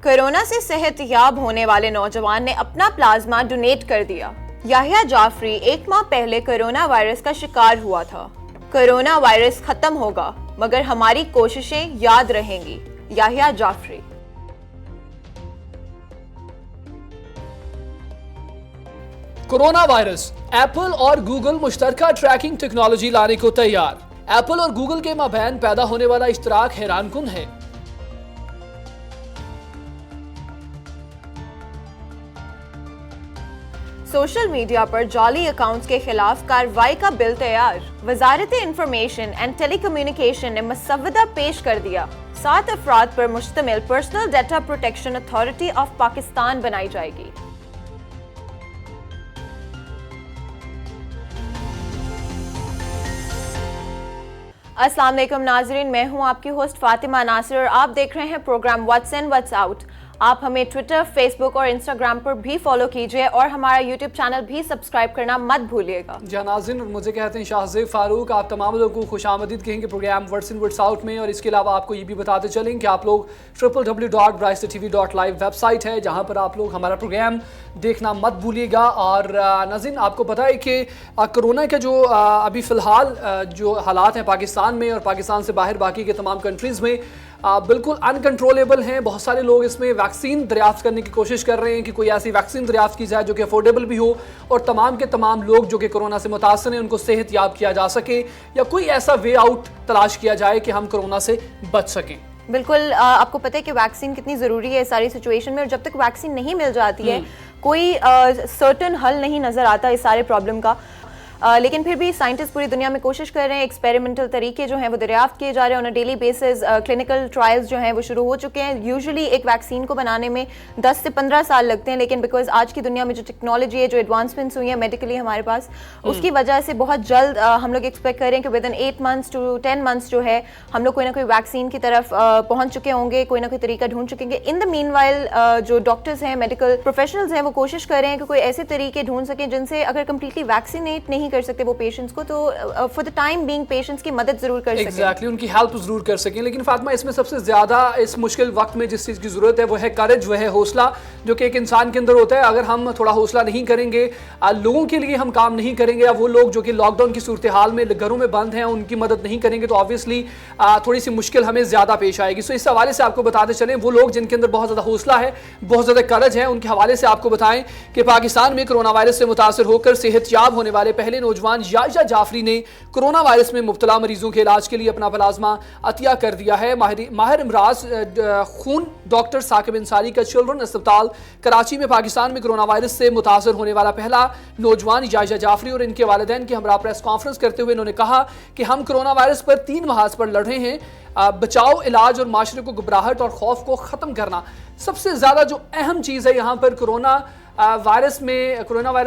Corona سے صحت یاب ہونے والے نوجوان نے اپنا پلازما ڈونیٹ کر دیا۔ یحییٰ جعفری 1 ماہ پہلے کورونا وائرس کا شکار ہوا تھا۔ کورونا وائرس ختم ہوگا مگر ہماری کوششیں یاد رہیں گی، یحییٰ جعفری۔ کورونا وائرس، ایپل اور گوگل مشترکہ ٹریکنگ ٹیکنالوجی لانے کو تیار۔ ایپل اور گوگل کے مابین پیدا ہونے والا اشتراک حیران کن ہے۔ سوشل میڈیا پر جعلی اکاؤنٹس کے خلاف کارروائی کا بل تیار۔ وزارت انفارمیشن اینڈ ٹیلی کمیونیکیشن نے مسودہ پیش کر دیا۔ 7 افراد پر مشتمل personal data protection authority of Pakistan بنائی جائے گی۔ السلام علیکم ناظرین، میں ہوں آپ کی ہوسٹ فاطمہ ناصر اور آپ دیکھ رہے ہیں program what's in what's out. آپ ہمیں ٹویٹر، فیس بک اور انسٹاگرام پر بھی فالو کیجئے اور ہمارا یوٹیوب چینل بھی سبسکرائب کرنا مت بھولیے گا۔ جی ناظرین، اور مجھے کہتے ہیں شاہ زیب فاروق، آپ تمام لوگوں کو خوش آمدید کہیں گے program what's in what's out میں، اور اس کے علاوہ آپ کو یہ بھی بتاتے چلیں کہ آپ لوگ www.brightstv.live ویب سائٹ ہے جہاں پر آپ لوگ ہمارا پروگرام دیکھنا مت بھولیے گا۔ اور ناظرین، آپ کو پتہ ہے کہ کرونا کے جو ابھی فی الحال جو حالات ہیں پاکستان میں اور پاکستان سے باہر باقی کے تمام کنٹریز میں بالکل انکنٹرولیبل ہیں۔ بہت سارے لوگ اس میں ویکسین دریافت کرنے کی کوشش کر رہے ہیں کہ کوئی ایسی ویکسین دریافت کی جائے جو کہ افورڈیبل بھی ہو اور تمام کے تمام لوگ جو کہ کرونا سے متاثر ہیں ان کو صحت یاب کیا جا سکے، یا کوئی ایسا وے آؤٹ تلاش کیا جائے کہ ہم کرونا سے بچ سکیں۔ بالکل، آپ کو پتہ ہے کہ ویکسین کتنی ضروری ہے ساری سچویشن میں، اور جب تک ویکسین نہیں مل جاتی ہے کوئی سرٹن حل نہیں نظر آتا اس سارے پرابلم کا۔ لیکن پھر بھی سائنٹسٹ پوری دنیا میں کوشش کر رہے ہیں، ایکسپیریمنٹل طریقے جو ہیں وہ دریافت کیے جا رہے ہیں، on a daily basis clinical trials جو ہیں وہ شروع ہو چکے ہیں۔ یوزلی ایک ویکسین کو بنانے میں 10 سے 15 سال لگتے ہیں، لیکن بیکاز آج کی دنیا میں جو ٹیکنالوجی ہے، جو ایڈوانسمنٹس ہوئی ہیں میڈیکلی ہمارے پاس، اس کی وجہ سے بہت جلد ہم لوگ ایکسپیکٹ کر رہے ہیں کہ ودن 8 months to 10 months جو ہے ہم لوگ کوئی نہ کوئی ویکسین کی طرف پہنچ چکے ہوں گے، کوئی نہ کوئی طریقہ ڈھونڈ چکیں گے۔ ان دا مین وائل جو ڈاکٹرز ہیں، میڈیکل پروفیشنلز ہیں، وہ کوشش کر رہے ہیں کہ کوئی ایسے طریقے ڈھونڈ سکیں جن سے اگر کمپلیٹلی ویکسینیٹ نہیں کر سکتے وہ پیشنٹس کو، تو for the time being patients کی مدد ضرور کر سکیں۔ ایگزیکٹلی، ان کی ہیلپ ضرور کر سکیں۔ لیکن فاطمہ، اس میں سب سے زیادہ اس مشکل وقت میں جس چیز کی ضرورت ہے وہ ہے کریج، وہ ہے حوصلہ، جو کہ ایک انسان کے اندر ہوتا ہے۔ اگر ہم تھوڑا حوصلہ نہیں کریں گے، لوگوں کے لیے ہم کام نہیں کریں گے، یا وہ لوگ جو کہ لاک ڈاؤن کی صورتحال میں گھروں میں بند ہیں ان کی مدد نہیں کریں گے، تو آبویسلی تھوڑی سی مشکل ہمیں زیادہ پیش آئے گی۔ سو اس حوالے سے آپ کو بتاتے چلیں، وہ لوگ جن کے اندر بہت زیادہ حوصلہ ہے، بہت زیادہ کریج ہے، ان کے حوالے سے آپ کو بتائیں کہ پاکستان میں کرونا وائرس سے متاثر ہو کر صحت یاب ہونے والے پہلے نوجوان یحییٰ جعفری نے کرونا وائرس میں مبتلا مریضوں کے علاج کے لیے اپنا پلازما عطیہ کر دیا ہے۔ ماہر امراض خون ڈاکٹر ثاقب انصاری کا چلڈرن اسپتال کراچی میں پاکستان میں کرونا وائرس سے متاثر ہونے والا پہلا نوجوان یحییٰ جعفری اور ان کے والدین کے ہمراہ پریس کانفرنس کرتے ہوئے انہوں نے کہا کہ ہم کرونا وائرس پر 3 محاذ پر لڑ رہے ہیں: بچاؤ، علاج اور معاشرے کو گھبراہٹ اور خوف کو ختم کرنا۔ سب سے زیادہ جو اہم چیز ہے یہاں پر کرونا وائرس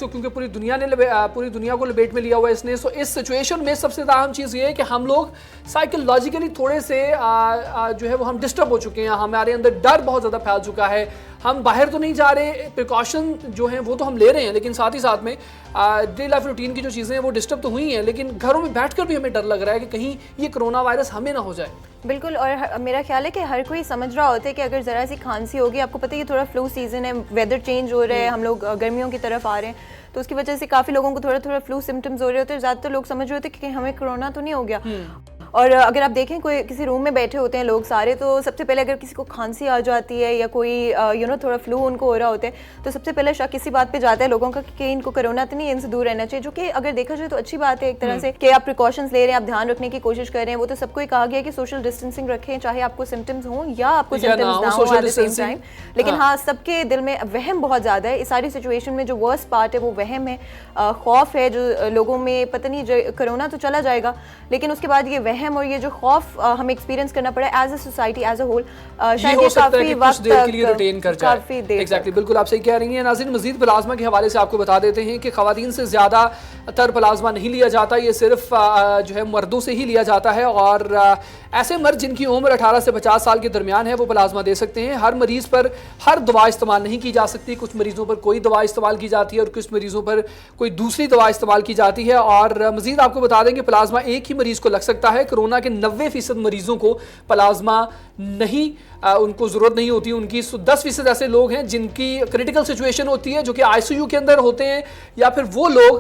کو کیونکہ پوری دنیا کو لپیٹ میں لیا ہوا ہے اس نے، سو اس سچویشن میں سب سے اہم چیز یہ ہے کہ ہم لوگ سائیکولوجیکلی تھوڑے سے جو ہے وہ ہم ڈسٹرب ہو چکے ہیں، ہمارے اندر ڈر بہت زیادہ پھیل چکا ہے۔ ہم باہر تو نہیں جا رہے، پریکاشن جو ہیں وہ تو ہم لے رہے ہیں، لیکن ساتھ ہی ساتھ میں ڈے لائف روٹین کی جو چیزیں ہیں وہ ڈسٹرب تو ہوئی ہیں، لیکن گھروں میں بیٹھ کر بھی ہمیں ڈر لگ رہا ہے کہ کہیں یہ کرونا وائرس ہمیں نہ ہو جائے۔ بالکل، اور میرا خیال ہے کہ ہر کوئی سمجھ رہا ہوتا ہے کہ اگر ذرا سی کھانسی ہوگی، آپ کو پتہ ہے یہ تھوڑا فلو سیزن ہے، ویدر چینج ہو رہا ہے، ہم لوگ گرمیوں کی طرف آ رہے ہیں، تو اس کی وجہ سے کافی لوگوں کو تھوڑا فلو سمٹمز ہو رہے ہوتے ہیں۔ زیادہ تر لوگ سمجھ رہے ہوتے ہیں کہ ہمیں کرونا تو نہیں ہو گیا۔ اور اگر آپ دیکھیں کوئی کسی روم میں بیٹھے ہوتے ہیں لوگ سارے، تو سب سے پہلے اگر کسی کو کھانسی آ جاتی ہے یا کوئی تھوڑا فلو ان کو ہو رہا ہوتا ہے، تو سب سے پہلے شک اسی بات پہ جاتا ہے لوگوں کا کہ ان کو کرونا تو نہیں، ان سے دور رہنا چاہیے، جو کہ اگر دیکھا جائے تو اچھی بات ہے ایک طرح سے کہ آپ پریکاشنز لے رہے ہیں، آپ دھیان رکھنے کی کوشش کر رہے ہیں۔ وہ تو سب کو ہی کہا گیا ہے کہ سوشل ڈسٹینسنگ رکھیں، چاہے آپ کو سمٹمز ہوں یا آپ کو سمٹمز نہ ہوں ایٹ دی سیم ٹائم۔ لیکن ہاں، سب کے دل میں وہم بہت زیادہ ہے اس ساری سچویشن میں۔ جو ورسٹ پارٹ ہے وہ وہم ہے، خوف ہے، جو لوگوں میں پتہ نہیں کرونا تو چلا جائے گا، لیکن اس کے بعد یہ وہم اور یہ جو خوف ہمیں ایکسپیرینس کرنا پڑا as a society, as a whole, شاید یہ کافی وقت کے لیے ریٹین کر جائے۔ کافی دیر ایگزیکٹلی، بالکل آپ صحیح کہہ رہی ہیں ناظرین۔ مزید پلازما کے حوالے سے آپ کو بتا دیتے ہیں کہ خواتین سے زیادہ تر پلازما نہیں لیا جاتا، یہ صرف جو ہے مردوں سے ہی لیا جاتا ہے، اور ایسے مرد جن کی عمر 18 سے 50 سال کے درمیان ہے وہ پلازما دے سکتے ہیں. ہر مریض پر ہر دوا استعمال نہیں کی جا سکتی, کچھ مریضوں پر کوئی دوا استعمال کی جاتی ہے اور کچھ مریضوں پر کوئی دوسری دوا استعمال کی جاتی ہے. اور مزید آپ کو بتا دیں کہ پلازما ایک ہی مریض کو لگ سکتا ہے. کورونا کے 90% مریضوں کو پلازما نہیں ان کو ضرورت نہیں ہوتی. ان کی 10% ایسے لوگ ہیں جن کی کریٹیکل سچویشن ہوتی ہے, جو کہ آئی سی یو کے اندر ہوتے ہیں, یا پھر وہ لوگ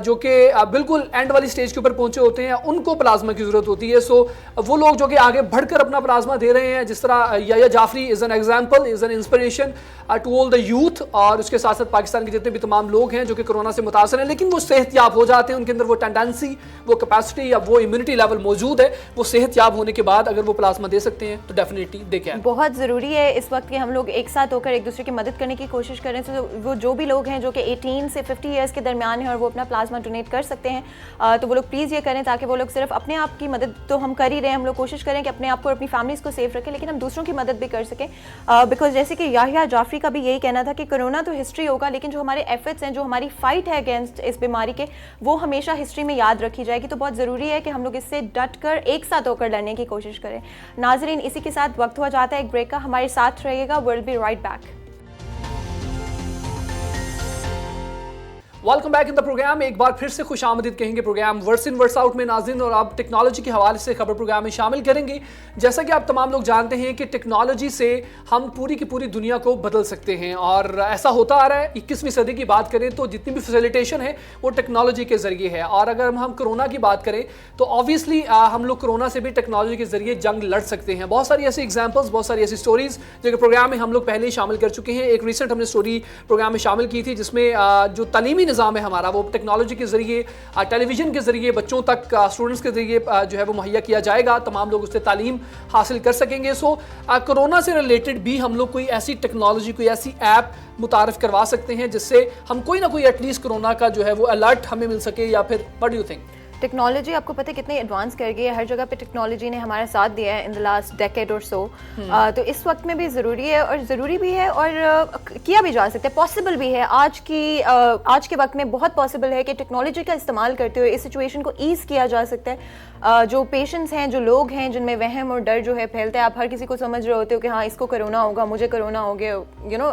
جو کہ بالکل اینڈ والی سٹیج کے اوپر پہنچے ہوتے ہیں, ان کو پلازما کی ضرورت ہوتی ہے. سو وہ لوگ جو کہ آگے بڑھ کر اپنا پلازما دے رہے ہیں, جس طرح Yahya Jafri is an example, is an inspiration to all the youth, اور اس کے ساتھ ساتھ پاکستان کے جتنے بھی تمام لوگ ہیں جو کہ کورونا سے متاثر ہیں لیکن وہ صحت یاب ہو جاتے ہیں. ان کے اندر وہ ٹینڈنسی, وہ کیپیسٹی یا وہ امیونٹی لیول موجود ہے. وہ صحت یاب ہونے کے بعد اگر وہ پلازما دے سکتے ہیں تو ڈیفینیٹلی دے کے. بہت ضروری ہے اس وقت کہ ہم لوگ ایک ساتھ ہو کر ایک دوسرے کی مدد کرنے کی کوشش کریں. تو وہ جو بھی لوگ ہیں جو کہ 18 سے 50 ایئرس کے درمیان ہیں اور وہ اپنا پلازما ڈونیٹ کر سکتے ہیں, تو وہ لوگ پلیز یہ کریں تاکہ وہ لوگ صرف اپنے آپ کی مدد تو ہم کر ہی رہے ہیں, ہم لوگ کوشش کریں کہ اپنے آپ کو اور اپنی فیملیز کو سیف رکھیں, لیکن ہم دوسروں کی مدد بھی کر سکیں. بیکاز جیسے کہ یحییٰ جعفری کا بھی یہی کہنا تھا کہ کرونا تو ہسٹری ہوگا, لیکن جو ہمارے ایفرٹس ہیں, جو ہماری فائٹ ہے اگینسٹ اس بیماری کے, وہ ہمیشہ ہسٹری میں یاد رکھی جائے گی. تو بہت ضروری ہے کہ ہم لوگ اس سے ڈٹ کر ایک ساتھ ہو کر لڑنے کی کوشش کریں. ناظرین, اسی کے ساتھ وقت ہوا جاتا ہے ایک بریک کا. ہمارے ساتھ رہیے گا, we'll be right back. Welcome back in the program. ایک بار پھر سے خوش آمدید کہیں گے پروگرام ورس ان ورس آؤٹ میں ناظرین, اور آپ ٹیکنالوجی کے حوالے سے خبر پروگرام میں شامل کریں گے. جیسا کہ آپ تمام لوگ جانتے ہیں کہ ٹیکنالوجی سے ہم پوری کی پوری دنیا کو بدل سکتے ہیں, اور ایسا ہوتا آ رہا ہے. 21ویں صدی کی بات کریں تو جتنی بھی فیسیلیٹیشن ہے وہ ٹیکنالوجی کے ذریعے ہے, اور اگر ہم کورونا کی بات کریں تو آبویسلی ہم لوگ کورونا سے بھی ٹیکنالوجی کے ذریعے جنگ لڑ سکتے ہیں. بہت ساری ایسی ایگزامپلس, بہت ساری ایسی اسٹوریز جو کہ پروگرام میں ہم لوگ پہلے ہی شامل کر چکے ہیں. ایک ریسنٹ ہم نے اسٹوری پروگرام میں شامل کی تھی جس میں جو تعلیمی نظام ہے ہمارا وہ ٹیکنالوجی کے ذریعے, ٹیلی ویژن کے ذریعے بچوں تک, اسٹوڈنٹس کے ذریعے جو ہے وہ مہیا کیا جائے گا. تمام لوگ اس سے تعلیم حاصل کر سکیں گے. سو کورونا سے ریلیٹڈ بھی ہم لوگ کوئی ایسی ٹیکنالوجی, کوئی ایسی ایپ متعارف کروا سکتے ہیں جس سے ہم کوئی نہ کوئی ایٹ لیسٹ کورونا کا جو ہے وہ الرٹ ہمیں مل سکے, یا پھر what do you think? Technology آپ کو پتہ ہے کتنی ایڈوانس کر گئی ہے, ہر جگہ پہ ٹیکنالوجی نے ہمارا ساتھ دیا ہے ان دا لاسٹ ڈیکیڈ اور سو. تو اس وقت میں بھی ضروری ہے, اور ضروری بھی ہے, اور کیا بھی جا سکتا ہے, پاسبل بھی ہے. آج کے وقت میں بہت پاسبل ہے کہ ٹیکنالوجی کا استعمال کرتے ہوئے اس سچویشن کو ایز کیا جا سکتا ہے. جو پیشنٹس ہیں, جو لوگ ہیں جن میں وہم اور ڈر جو ہے پھیلتا ہے, آپ ہر کسی کو سمجھ رہے ہوتے ہو کہ ہاں اس کو کرونا ہوگا, مجھے کرونا ہو گیا,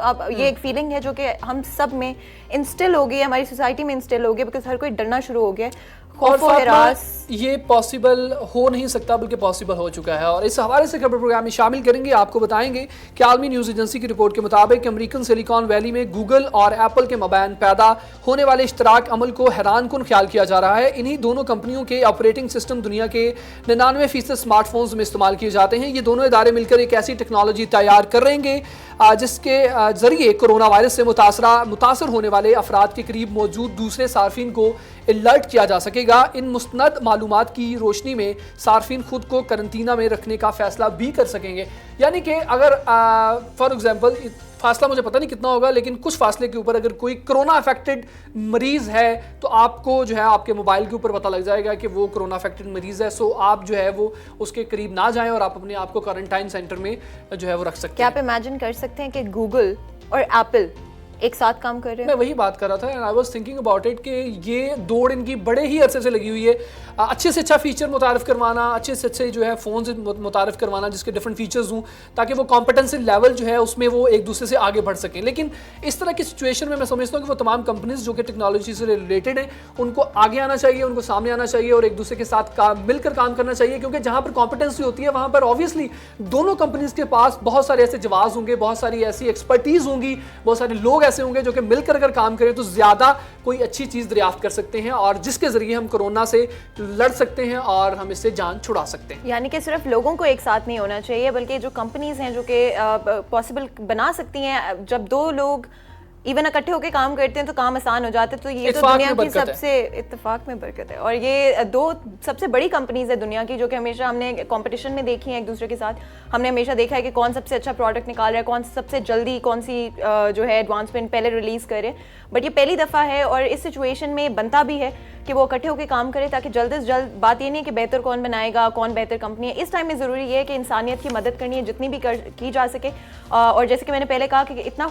اب یہ ایک فیلنگ ہے جو کہ ہم سب میں انسٹل ہو گئی ہے, ہماری سوسائٹی میں انسٹل ہو گیا, بیکاز ہر کوئی ڈرنا شروع ہو گیا ہے. اور یہ پاسبل ہو نہیں سکتا بلکہ پاسبل ہو چکا ہے, اور اس حوالے سے خبر پروگرام میں شامل کریں گے. آپ کو بتائیں گے کہ عالمی نیوز ایجنسی کی رپورٹ کے مطابق امریکن سلیکان ویلی میں گوگل اور ایپل کے مابین پیدا ہونے والے اشتراک عمل کو حیران کن خیال کیا جا رہا ہے. انہی دونوں کمپنیوں کے آپریٹنگ سسٹم دنیا کے 99% اسمارٹ فونز میں استعمال کیے جاتے ہیں. یہ دونوں ادارے مل کر ایک ایسی ٹیکنالوجی تیار کر رہے ہیں جس کے ذریعے کورونا وائرس سے متاثر ہونے والے افراد کے قریب موجود دوسرے صارفین کو الرٹ کیا جا سکے گا. ان مستند معلومات کی روشنی میں صارفین خود کو قرنطینہ میں رکھنے کا فیصلہ بھی کر سکیں گے. یعنی کہ اگر فار ایگزامپل فاصلہ مجھے پتہ نہیں کتنا ہوگا, لیکن کچھ فاصلے کے اوپر اگر کوئی کرونا افیکٹڈ مریض ہے تو آپ کو جو ہے آپ کے موبائل کے اوپر پتہ لگ جائے گا کہ وہ کرونا افیکٹڈ مریض ہے. سو آپ جو ہے وہ اس کے قریب نہ جائیں اور آپ اپنے آپ کو کوارنٹائن سینٹر میں جو ہے وہ رکھ سکتے ہیں. کیا آپ امیجن کر سکتے ہیں کہ گوگل اور ایپل ایک ساتھ کام کر رہے ہیں؟ میں وہی بات کر رہا تھا, and I was thinking about it کہ یہ دوڑ ان کی بڑے ہی عرصے سے لگی ہوئی ہے. اچھے سے اچھا فیچر متعارف کروانا, اچھے سے اچھے جو ہے فونز متعارف کروانا جس کے ڈفرنٹ فیچرز ہوں, تاکہ وہ کمپٹنسی لیول جو ہے اس میں وہ ایک دوسرے سے آگے بڑھ سکیں. لیکن اس طرح کی سچویشن میں سمجھتا ہوں کہ وہ تمام کمپنیز جو کہ ٹیکنالوجی سے ریلیٹڈ ہیں ان کو آگے آنا چاہیے, ان کو سامنے آنا چاہیے, اور ایک دوسرے کے ساتھ مل کر کام کرنا چاہیے. کیونکہ جہاں پر کمپٹنسی ہوتی ہے وہاں پر آبویسلی دونوں کمپنیز کے پاس بہت سارے ایسے جواز ہوں گے, بہت ساری ایسی ایکسپرٹیز ہوں گی, بہت سارے لوگ ایسے ہوں گے جو کہ مل کر اگر کام کریں تو زیادہ کوئی اچھی چیز دریافت کر سکتے ہیں, اور جس کے ذریعے ہم کورونا سے لڑ سکتے ہیں اور ہم اس سے جان چھڑا سکتے ہیں. یعنی کہ صرف لوگوں کو ایک ساتھ نہیں ہونا چاہیے, بلکہ جو کمپنیز ہیں جو کہ پاسبل بنا سکتی ہیں, جب دو لوگ ایون اکٹھے ہو کے کام کرتے ہیں تو کام آسان ہو جاتے ہیں. تو یہ تو دنیا کی سب سے اتفاق میں برکت ہے, اور یہ دو سب سے بڑی کمپنیز ہے دنیا کی جو کہ ہمیشہ ہم نے کمپٹیشن میں دیکھی ہیں ایک دوسرے کے ساتھ. ہم نے ہمیشہ دیکھا ہے کہ کون سب سے اچھا پروڈکٹ نکال رہا ہے, کون سب سے جلدی کون سی جو ہے ایڈوانسمنٹ پہلے ریلیز کرے. بٹ یہ پہلی دفعہ ہے, اور اس سچویشن میں بنتا بھی ہے کہ وہ اکٹھے ہو کے کام کرے, تاکہ جلد از جلد, بات یہ نہیں کہ بہتر کون بنائے گا, کون بہتر کمپنی ہے. اس ٹائم میں ضروری یہ ہے کہ انسانیت کی مدد کرنی ہے جتنی بھی کی جا سکے. اور جیسے کہ میں نے پہلے کہا کہ اتنا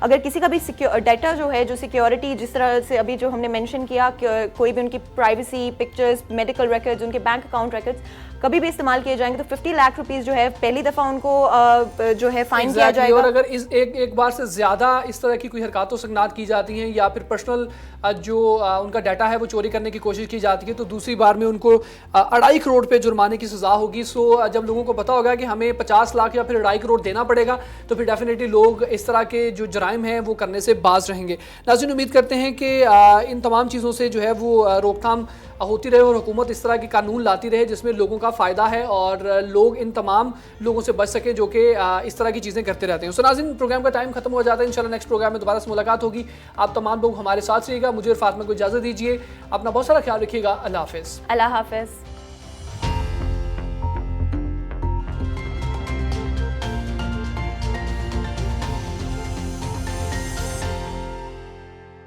اگر کسی کا بھی ڈیٹا جو ہے جو سیکیورٹی جس طرح سے ابھی جو ہم نے مینشن کیا کہ کوئی بھی ان کی پرائیویسی پکچرز میڈیکل ریکارڈز ان کے بینک اکاؤنٹ ریکارڈز کبھی بھی استعمال کیے جائیں گے تو 50 لاکھ روپیز جو ہے پہلی دفعہ ان کو جو ہے فائن کیا جائے گا. اور اگر ایک بار سے زیادہ اس طرح کی کوئی حرکات و سکنات کی جاتی ہیں یا پھر پرسنل جو ان کا ڈیٹا ہے وہ چوری کرنے کی کوشش کی جاتی ہے تو دوسری بار میں ان کو 2.5 کروڑ پہ جرمانے کی سزا ہوگی. سو جب لوگوں کو پتا ہوگا کہ ہمیں 50 لاکھ یا پھر 2.5 کروڑ دینا پڑے گا تو پھر ڈیفینیٹلی لوگ اس طرح کے جو جرائم ہیں وہ کرنے سے باز رہیں گے. ناظرین امید کرتے ہیں کہ ان تمام چیزوں سے جو ہے وہ روک تھام ہوتی رہے اور حکومت اس طرح کے قانون لاتی رہے جس میں لوگوں کا فائدہ ہے اور لوگ ان تمام لوگوں سے بچ سکیں جو کہ اس طرح کی چیزیں کرتے رہتے ہیں. سو ناظرین پروگرام کا ٹائم ختم ہو جاتا ہے. انشاءاللہ نیکسٹ پروگرام میں دوبارہ سے ملاقات ہوگی. آپ تمام لوگ ہمارے ساتھ رہیے گا. مجھے اور فاطمہ کو اجازت دیجیے. اپنا بہت سارا خیال رکھیے گا. اللہ حافظ. اللہ حافظ.